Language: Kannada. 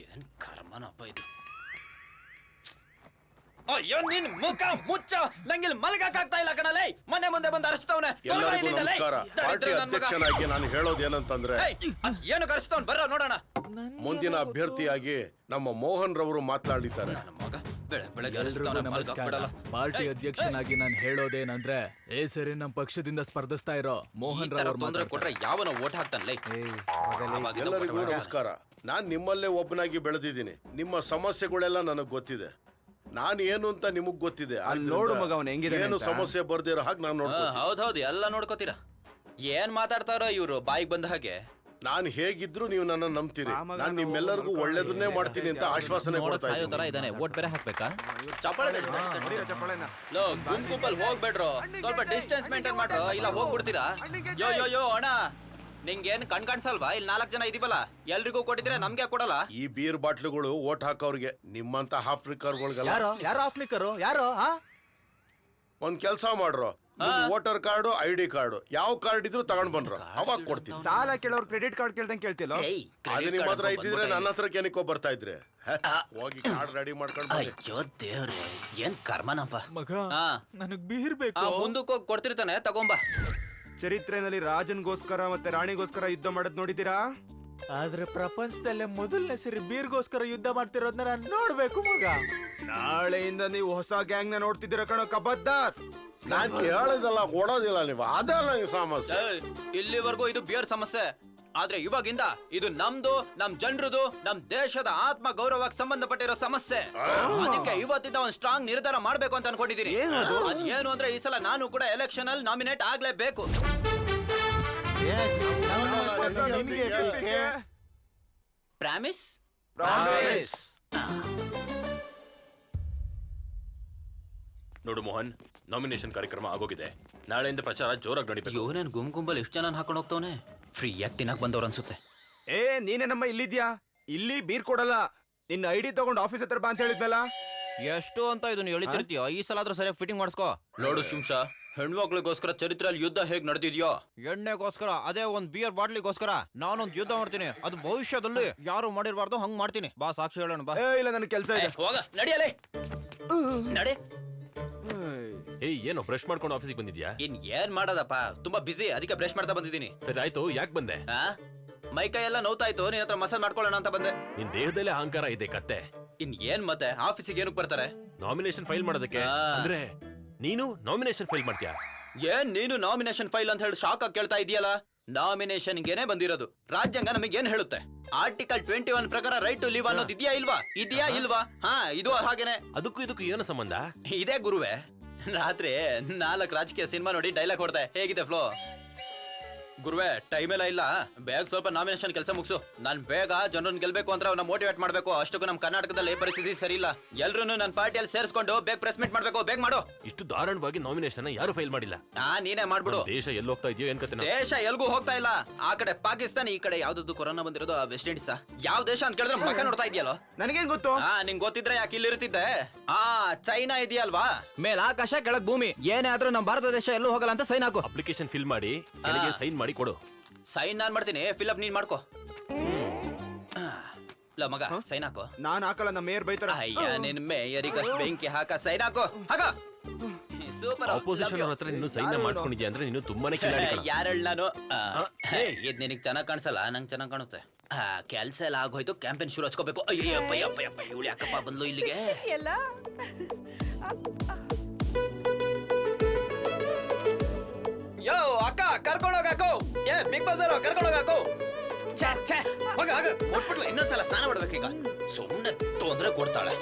ಏನ್ ಕರ್ಮನಪ್ಪ ಇದು. ಅಯ್ಯೋ ನಿನ್ ಮುಖ ಮುಚ್ಚ, ನಂಗಿಲ್ ಮಲಗಕ್ಕಾಗ್ತಾ ಇಲ್ಲ ಕಣಲೇ. ಮನೆ ಮುಂದೆ ಬಂದು ಅರಸ್ತವನೆ. ಎಲ್ಲರಿಗೂ ನಮಸ್ಕಾರ. ಪಾರ್ಟಿ ಅಧ್ಯಕ್ಷನಾಗಿ ನಾನು ಹೇಳೋದೇನಂತಂದ್ರೆ, ಏನು ಕರೆಸ್ತವನ್ ಬರ್ರ ನೋಡೋಣ. ಮುಂದಿನ ಅಭ್ಯರ್ಥಿಯಾಗಿ ನಮ್ಮ ಮೋಹನ್ ರವರು ಮಾತನಾಡಿದ್ದಾರೆ. ಪಾರ್ಟಿ ಅಧ್ಯಕ್ಷನಾಗಿ ನಾನು ಹೇಳೋದೇನಂದ್ರೆ, ಸರಿ ನಮ್ಮ ಪಕ್ಷದಿಂದ ಸ್ಪರ್ಧಿಸ್ತಾ ಇರೋ ಮೋಹನ್ ರವರು ಕೊಟ್ರೆ ಯಾವನ ಓಟ್ ಹಾಕ್ತಾನಲ್ಲ. ಎಲ್ಲರಿಗೂ ನಮಸ್ಕಾರ. ನಾನ್ ನಿಮ್ಮಲ್ಲೇ ಒಬ್ಬನಾಗಿ ಬೆಳೆದಿದ್ದೀನಿ. ನಿಮ್ಮ ಸಮಸ್ಯೆಗಳೆಲ್ಲ ನನಗ್ ಗೊತ್ತಿದೆ. ನಾನು ಏನು ಅಂತ ನಿಮಗ್ ಗೊತ್ತಿದೆ. ನೋಡು ಮಗ, ಅವನು ಹೆಂಗಿದೆ, ಏನು ಸಮಸ್ಯೆ ಬರ್ದಿರೋ ಹಾಗೆ ನಾನು ನೋಡ್ತೀನಿ. ಹೌದೌದು, ಎಲ್ಲ ನೋಡ್ಕೋತೀರಾ. ಏನ್ ಮಾತಾಡ್ತಾರೋ ಇವ್ರು ಬಾಯಿಗೆ ಬಂದ ಹಾಗೆ. ನಾನು ಹೇಗಿದ್ರು ನೀವು ನನ್ನ ನಂಬ್ತೀರಿ. ನಾನು ನಿಮ್ಮೆಲ್ಲರಿಗೂ ಒಳ್ಳೇದನ್ನೇ ಮಾಡ್ತೀನಿ ಅಂತ ಆಶ್ವಾಸನೆ ಕೊಡ್ತಾ ಇದ್ದಾನೆ. ಓಟ್ ಬೇರೆ ಹಾಕ್ಬೇಕಾ? ಗುಂಪಲ್ಲಿ ಹೋಗ್ಬೇಡ್ರು, ಸ್ವಲ್ಪ ಡಿಸ್ಟೆನ್ಸ್ ಮೇಂಟೈನ್ ಮಾಡ್ರು, ಇಲ್ಲ ಹೋಗ್ಬಿಡ್ತೀರಾ. ಯೋ ಅಣ್ಣ, ನಿಂಗೇನ್ ಕಾಣಿಸಲ್ವಾ? ಇಲ್ಲಿ 4 ಜನ ಇದೀವಲ್ಲ, ಎಲ್ರಿಗೂ ಕೊಟ್ಟಿದ್ರೆ ನಮ್ಗೆ ಕೊಡಲ್ಲ. ಈ ಬೀರ್ ಬಾಟ್ಲುಗಳು ಓಟ್ ಹಾಕೋರ್ಗೆ, ನಿಮ್ಮಂತ ಆಫ್ರಿಕರ್ಗಳಿಗೆಲ್ಲ. ಯಾರೋ ಆಫ್ರಿಕರು ಯಾರೋ? ಒಂದ್ ಕೆಲ್ಸ ಮಾಡ್ರು, ವೋಟರ್ ಕಾರ್ಡ್, ID ಕಾರ್ಡ್, ಯಾವ ಕಾರ್ಡ್ ಇದ್ರು ತಗೊಂಡ್ ಬಂದ್ರು, ಅವಾಗ ಕೊಡ್ತೀನಿ. ಸಾಲ ಕೇಳೋರು ಕ್ರೆಡಿಟ್ ಕಾರ್ಡ್ ಕೇಳ್ದಂಗೆ ಕೇಳ್ತಿಲ್ಲ. ಅದು ನಿಮ್ಮ ಹತ್ರ ಇದ್ದಿದ್ರೆ ನನ್ನ ಹತ್ರಕ್ಕೆ ಏನಕ್ಕೋ ಬರ್ತಾ ಇದ್ರೆ. ಹೋಗಿ ಕಾರ್ಡ್ ರೆಡಿ ಮಾಡ್ಕೊಂಡು. ಅಯ್ಯೋ ದೇವ್ರೆ, ಏನ್ ಕರ್ಮನಪ್ಪ ಮಗ. ನನಗ್ ಬೀರ್ ಬೇಕು. ಮುಂದಕ್ಕೆ ಹೋಗಿ ಕೊಡ್ತಿರ್ತಾನೆ, ತಗೊಂಬ. ಚರಿತ್ರೆನಲ್ಲಿ ರಾಜನ್ಗೋಸ್ಕರ ಮತ್ತೆ ರಾಣಿಗೋಸ್ಕರ ಯುದ್ಧ ಮಾಡೋದ್ ನೋಡಿದ್ದೀರಾ? ಆದ್ರೆ ಪ್ರಪಂಚದಲ್ಲೇ ಮೊದಲನೇ ಸರಿ ಬೀರ್ಗೋಸ್ಕರ ಯುದ್ಧ ಮಾಡ್ತಿರೋದನ್ನ ನಾನು ನೋಡ್ಬೇಕು ಮಗ. ನಾಳೆಯಿಂದ ನೀವು ಹೊಸ ಗ್ಯಾಂಗ್ ನ ನೋಡ್ತಿದ್ದೀರ ಕಣೋ ಕಬದ್ದಾರ್. ನಾನ್ ಹೇಳೋದಲ್ಲ, ಕೊಡೋದಿಲ್ಲ ನೀವು. ಅದೇ ನಂಗೆ ಸಮಸ್ಯೆ. ಇಲ್ಲಿವರೆಗೂ ಇದು ಬಿಯರ್ ಸಮಸ್ಯೆ, ಆದ್ರೆ ಇವಾಗಿಂದ ಇದು ನಮ್ದು, ನಮ್ ಜನರದು, ನಮ್ ದೇಶದ ಆತ್ಮ ಗೌರವಕ್ಕೆ ಸಂಬಂಧಪಟ್ಟಿರೋ ಸಮಸ್ಯೆ. ಅದಕ್ಕೆ ಇವತ್ತಿಂದ ಒಂದು ಸ್ಟ್ರಾಂಗ್ ನಿರ್ಧಾರ ಮಾಡ್ಬೇಕು ಅಂತ ಅನ್ಕೊಂಡಿದೀನಿ. ಏನು ಅಂದ್ರೆ ಈ ಸಲ ನಾನು ಕೂಡ ಎಲೆಕ್ಷನ್ ಅಲ್ಲಿ ನಾಮಿನೇಟ್ ಆಗ್ಲೇಬೇಕು. ಪ್ರಾಮಿಸ್? ನೋಡು ಮೋಹನ್, ನಾಮಿನೇಷನ್ ಕಾರ್ಯಕ್ರಮ ಆಗೋಗಿದೆ. ನಾಳೆಯಿಂದ ಪ್ರಚಾರ ಜೋರಾಗಿ ನಡಿಬೇಕು. ಇವನೇನ್ ಗುಂಬಲ್ ಎಷ್ಟು ಜನ ಹಾಕೊಂಡು ಹೋಗ್ತಾವನೆ. ಫ್ರೀಯಾಗಿ ತಿನ್ನಕ್ ಬಂದವ್ರು ಅನ್ಸುತ್ತೆ. ನೀನೇ ನಮ್ಮ ಇಲ್ಲಿದ್ಯಾ? ಇಲ್ಲಿ ಬೀರ್ ಕೊಡಲ್ಲ. ನಿನ್ನ ID ತಗೊಂಡು ಆಫೀಸ್ ಹತ್ರ ಬಾ ಅಂತ ಹೇಳಿದ್ನಲ್ಲ. ಎಷ್ಟು ಅಂತ ಇದನ್ನ ಹೇಳಿರ್ತೀಯೋ, ಈ ಸಲ ಆದ್ರೂ ಸರಿಯಾಗಿ ಫಿಟ್ಟಿಂಗ್ ಮಾಡಿಸ್ಕೋ. ನೋಡು ಶಿಂಶ, ಹೆಣ್ಮಕ್ಳಿಗೋಸ್ಕರ ಚರಿತ್ರೆಯಲ್ಲಿ ಯುದ್ಧ ಹೇಗ್ ನಡೆದಿದ್ಯೋ, ಎಣ್ಣೆಗೋಸ್ಕರ, ಅದೇ ಒಂದ್ ಬಿಯರ್ ಬಾಟ್ಲಿಗೋಸ್ಕರ ನಾನೊಂದ್ ಯುದ್ಧ ಮಾಡ್ತೀನಿ. ಅದು ಭವಿಷ್ಯದಲ್ಲಿ ಯಾರು ಮಾಡಿರ್ಬಾರ್ದು ಹಂಗ್ ಮಾಡ್ತೀನಿ. ಬಾ, ಸಾಕ್ಷಿ ಹೇಳೋಣ ಬಾ. ಇಲ್ಲ, ನನ್ ಕೆಲ್ಸ ಇದೆ. ಹೋಗ, ನಡಿಯಲೇ ನಡಿ. ಏನೋ ಬ್ರಷ್ ಮಾಡ್ಕೊಂಡು ಆಫೀಸಿಗೆ ಬಂದಿದ್ಯಾ? ಏನ್ ಮಾಡೋದಪ್ಪ, ತುಂಬಾ ಬಿಸಿ, ಅದಕ್ಕೆ ಬ್ರಷ್ ಮಾಡ್ತಾ ಬಂದಿದ್ದೀನಿ. ಸರಿ ಆಯ್ತು, ಯಾಕೆ ಬಂದೆ? ಮೈ ಕೈ ಎಲ್ಲ ನೋವ್ತಾಯ್ತು, ನಿನ್ನ ಹತ್ರ ಮಸಾಜ್ ಮಾಡ್ಕೊಳ್ಳೋಣ ಅಂತ ಬಂದೆ. ನಿನ್ ದೇಹದಲ್ಲೇ ಅಹಂಕಾರ ಇದೆ ಕತ್ತೆ. ಏನ್ ಮತ್ತೆ ಆಫೀಸಿಗೆ ಏನಕ್ಕೆ ಬರ್ತಾರೆ? ನಾಮಿನೇಷನ್ ಫೈಲ್ ಮಾಡೋದಕ್ಕೆ. ಅಂದ್ರೆ ನೀನು ನಾಮಿನೇಷನ್ ಫೈಲ್ ಮಾಡ್ತೀಯಾ? ನೀನು ನಾಮಿನೇಷನ್ ಫೈಲ್ ಅಂತ ಹೇಳಿ ಶಾಕ್ ಆಗಿ ಕೇಳ್ತಾ ಇದೆಯಲ್ಲ. ನಾಮಿನೇಷನ್ಗೆನೆ ಬಂದಿರೋದು. ರಾಜ್ಯಾಂಗ ನಮಗೆ ಏನ್ ಹೇಳುತ್ತೆ? ಆರ್ಟಿಕಲ್ 21 ಪ್ರಕಾರ ರೈಟ್ ಟು ಲಿವ್ ಅನ್ನೋದು ಇದೆಯಾ ಇಲ್ವಾ? ಇದು ಹಾಗೇನೆ. ಅದಕ್ಕೂ ಇದಕ್ಕೂ ಏನು ಸಂಬಂಧ? ಇದೇ ಗುರುವೆ, ರಾತ್ರಿ 4 ರಾಜಕೀಯ ಸಿನಿಮಾ ನೋಡಿ ಡೈಲಾಗ್ ಹೊಡೆದೆ. ಹೇಗಿದೆ ಫ್ಲೋ? ಗುರುವೆ, ಟೈಮ್ ಎಲ್ಲ ಇಲ್ಲ, ಬೇಗ ಸ್ವಲ್ಪ ನಾಮಿನೇಷನ್ ಕೆಲಸ ಮುಗಿಸು. ನಾನ್ ಬೇಗ ಜನರನ್ನ ಗೆಲ್ಬೇಕು ಅಂದ್ರೆ ಅವ್ನ ಮೋಟಿವೇಟ್ ಮಾಡ್ಬೇಕು. ಅಷ್ಟಕ್ಕೂ ನಮ್ ಕರ್ನಾಟಕದಲ್ಲಿ ಪರಿಸ್ಥಿತಿ ಸರಿ ಇಲ್ಲ. ಎಲ್ರು ನನ್ನ ಪಾರ್ಟಿಯಲ್ಲಿ ಸೇರಿಸ್ಕೊಂಡು ಬೇಗ ಪ್ರೆಸ್ ಮೀಟ್ ಮಾಡ್ಬೇಕು. ಬೇಗ ಮಾಡು. ಇಷ್ಟು ದಾರುಣವಾಗಿ ನಾಮಿನೇಷನ್ ಯಾರು ಫೈಲ್ ಮಾಡಿಲ್ಲ. ನೀನೇ ಮಾಡ್ಬಿಡು. ದೇಶ ಎಲ್ಲಿ ಹೋಗ್ತಾ ಇದೆಯೋ ಏನ್ ಕತೆ? ದೇಶ ಎಲ್ಗೂ ಹೋಗ್ತಾ ಇಲ್ಲ. ಆ ಕಡೆ ಪಾಕಿಸ್ತಾನ, ಈ ಕಡೆ ಯಾವ್ದು ಕೊರೋನಾ ಬಂದಿರೋದು ವೆಸ್ಟ್ ಇಂಡೀಸ್. ಯಾವ ದೇಶ ಅಂತ ಕೇಳಿದ್ರೆ ಮಕ್ಕ ನೋಡ್ತಾ ಇದೆಯಲ್ಲ. ನನಗೇನ್ ಗೊತ್ತು? ನಿಂಗ್ ಗೊತ್ತಿದ್ರೆ ಯಾಕೆ ಇಲ್ಲಿ ಇರ್ತಿದ್ದೆ? ಚೈನಾ ಇದೆಯಲ್ವಾ, ಮೇಲ್ ಆಕಾಶ ಕೆಳಗ್ ಭೂಮಿ. ಏನೇ ಆದ್ರೂ ನಮ್ಮ ಭಾರತ ದೇಶ ಎಲ್ಲೂ ಹೋಗಲ್ಲ ಅಂತ ಸೈನ್ ಹಾಕು. ಅಪ್ಲಿಕೇಶನ್ ಫಿಲ್ ಮಾಡಿ ಸೈನ್ ಮಾಡಿ ಕೊಡು. ಸೈನ್ ನಾನ್ ಮಾಡ್ತೀನಿ, ಫಿಲ್ ಅಪ್ ನೀನ್ ಮಾಡ್ಕೋ. ಮಗ ಸೈನ್ ಹಾಕೋ. ನಾನ್ ಹಾಕಲ್ಲ, ನಮ್ಮ ಮೇಯರ್ ಬೈತಾರ. ಅಯ್ಯ, ನಿನ್ ಮೇಯರಿಗಷ್ಟು ಬೆಂಕಿ ಹಾಕ. ಸೈನ್ ಹಾಕೋ. ಸೂಪರ್. ಆಪೋಸಿಷನ್ ಹತ್ರ ನೀನು ಸೈನ್ ಮಾಡ್ಕೊಂಡಿದ್ಯಾ ಅಂದ್ರೆ ನೀನು ತುಂಬಾನೇ ಕಿಲಾಡಿ. ಯಾರು ನಾನು ಇದ್ ನಿನಗ್ ಚೆನ್ನಾಗ್ ಕಾಣಿಸಲ್ಲ, ನಂಗೆ ಚೆನ್ನಾಗ್ ಕಾಣುತ್ತೆ. ಕೆಲ್ಸ ಎಲ್ಲ ಆಗೋಯ್ತು, ಕ್ಯಾಂಪೇನ್ ಶುರು ಹಚ್ಕೋಬೇಕು. ಅಯ್ಯಪ್ಪ ಇವಳು ಯಾಕಪ್ಪ ಬಂದ್ಲು ಇಲ್ಲಿಗೆ? ಯೋ ಅಕ್ಕ, ಕರ್ಕೊಂಡೋಗಾಕೋ. ಬಿಗ್ ಬಜಾರ್ ಕರ್ಕೊಂಡೋಗಾಕೋ. ಹೋಗ, ಕೊಟ್ಬಿಟ್ಲು. ಇನ್ನೊಂದ್ಸಲ ಸ್ನಾನ ಮಾಡ್ಬೇಕೀಗ. ಸುಮ್ನೆ ತೊಂದ್ರೆ ಕೊಡ್ತಾಳೆ.